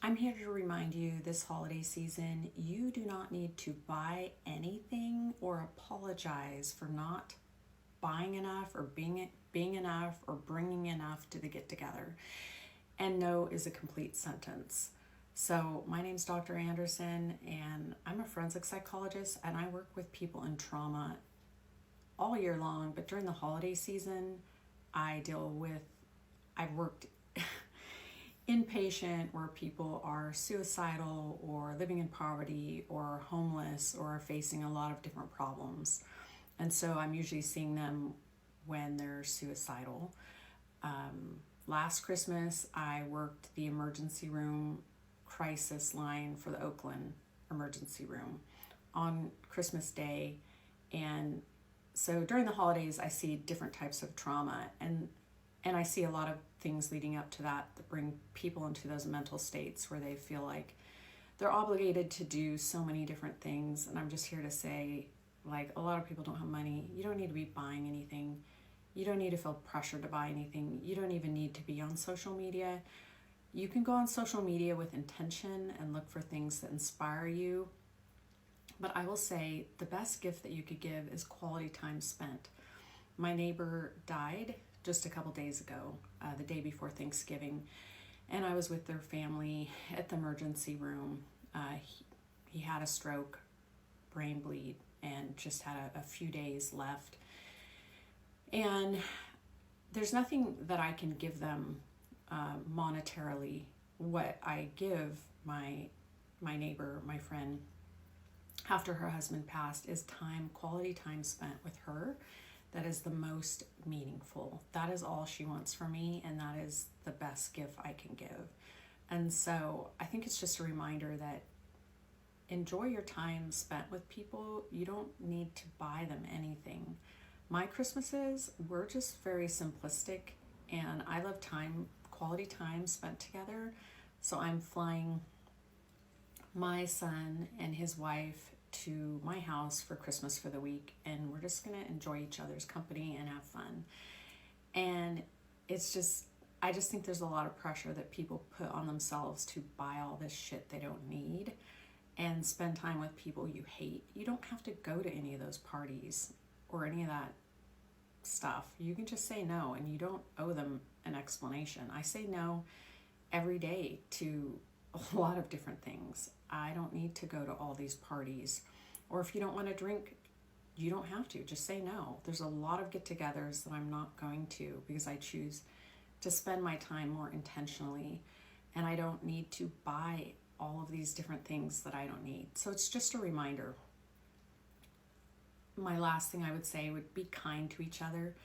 I'm here to remind you this holiday season, you do not need to buy anything or apologize for not buying enough or being enough or bringing enough to the get together. And no is a complete sentence. So, my name's Dr. Anderson, and I'm a forensic psychologist, and I work with people in trauma all year long. But during the holiday season, I've worked inpatient where people are suicidal or living in poverty or homeless or facing a lot of different problems. And so I'm usually seeing them when they're suicidal. Last Christmas, I worked the emergency room crisis line for the Oakland emergency room on Christmas Day. And so during the holidays, I see different types of trauma, and I see a lot of things leading up to that bring people into those mental states where they feel like they're obligated to do so many different things. And I'm just here to say, like, a lot of people don't have money. You don't need to be buying anything. You don't need to feel pressured to buy anything. You don't even need to be on social media. You can go on social media with intention and look for things that inspire you. But I will say the best gift that you could give is quality time spent. My neighbor died just a couple days ago, the day before Thanksgiving, and I was with their family at the emergency room. He had a stroke, brain bleed, and just had a few days left. And there's nothing that I can give them monetarily. What I give my neighbor, my friend, after her husband passed, is time, quality time spent with her. That is the most meaningful. That is all she wants from me, and that is the best gift I can give. And so I think it's just a reminder that enjoy your time spent with people. You don't need to buy them anything. My Christmases were just very simplistic, and I love quality time spent together. So I'm flying my son and his wife to my house for Christmas for the week, and we're just going to enjoy each other's company and have fun. And I just think there's a lot of pressure that people put on themselves to buy all this shit they don't need and spend time with people you hate. You don't have to go to any of those parties or any of that stuff. You can just say no, and you don't owe them an explanation. I say no every day to a lot of different things. I don't need to go to all these parties. Or if you don't want to drink, you don't have to. Just say no. There's a lot of get-togethers that I'm not going to because I choose to spend my time more intentionally, and I don't need to buy all of these different things that I don't need. So it's just a reminder. My last thing I would say would be kind to each other.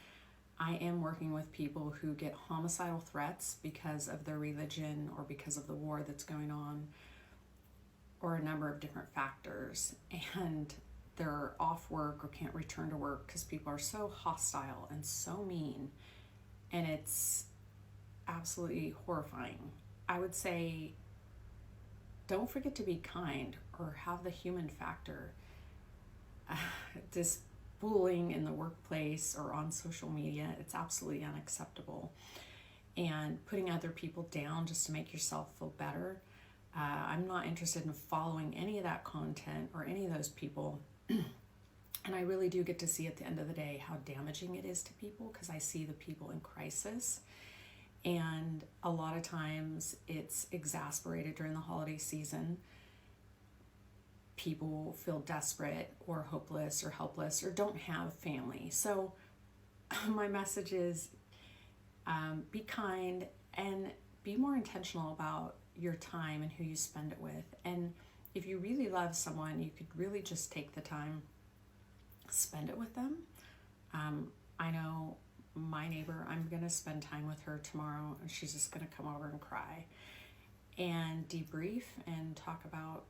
I am working with people who get homicidal threats because of their religion or because of the war that's going on, or a number of different factors, and they're off work or can't return to work because people are so hostile and so mean, and it's absolutely horrifying. I would say don't forget to be kind or have the human factor. This bullying in the workplace or on social media, it's absolutely unacceptable. And putting other people down just to make yourself feel better, I'm not interested in following any of that content or any of those people. And I really do get to see at the end of the day how damaging it is to people, because I see the people in crisis. And a lot of times it's exasperated during the holiday season. People feel desperate or hopeless or helpless or don't have family. So my message is be kind and be more intentional about your time and who you spend it with. And if you really love someone, you could really just take the time, spend it with them. I know my neighbor, I'm going to spend time with her tomorrow, and she's just going to come over and cry and debrief and talk about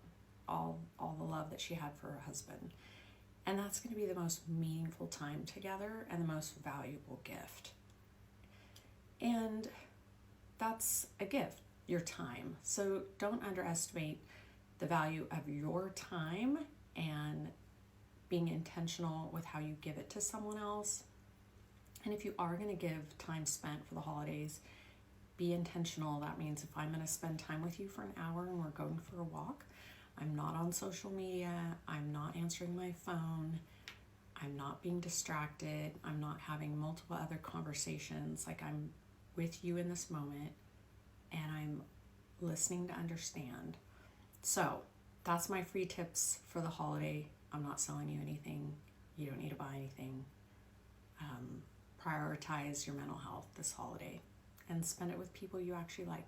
all the love that she had for her husband. And that's going to be the most meaningful time together and the most valuable gift. And that's a gift, your time. So don't underestimate the value of your time and being intentional with how you give it to someone else. And if you are going to give time spent for the holidays, be intentional. That means if I'm going to spend time with you for an hour and we're going for a walk, I'm not on social media, I'm not answering my phone, I'm not being distracted, I'm not having multiple other conversations. Like, I'm with you in this moment and I'm listening to understand. So that's my free tips for the holiday. I'm not selling you anything. You don't need to buy anything. Prioritize your mental health this holiday and spend it with people you actually like.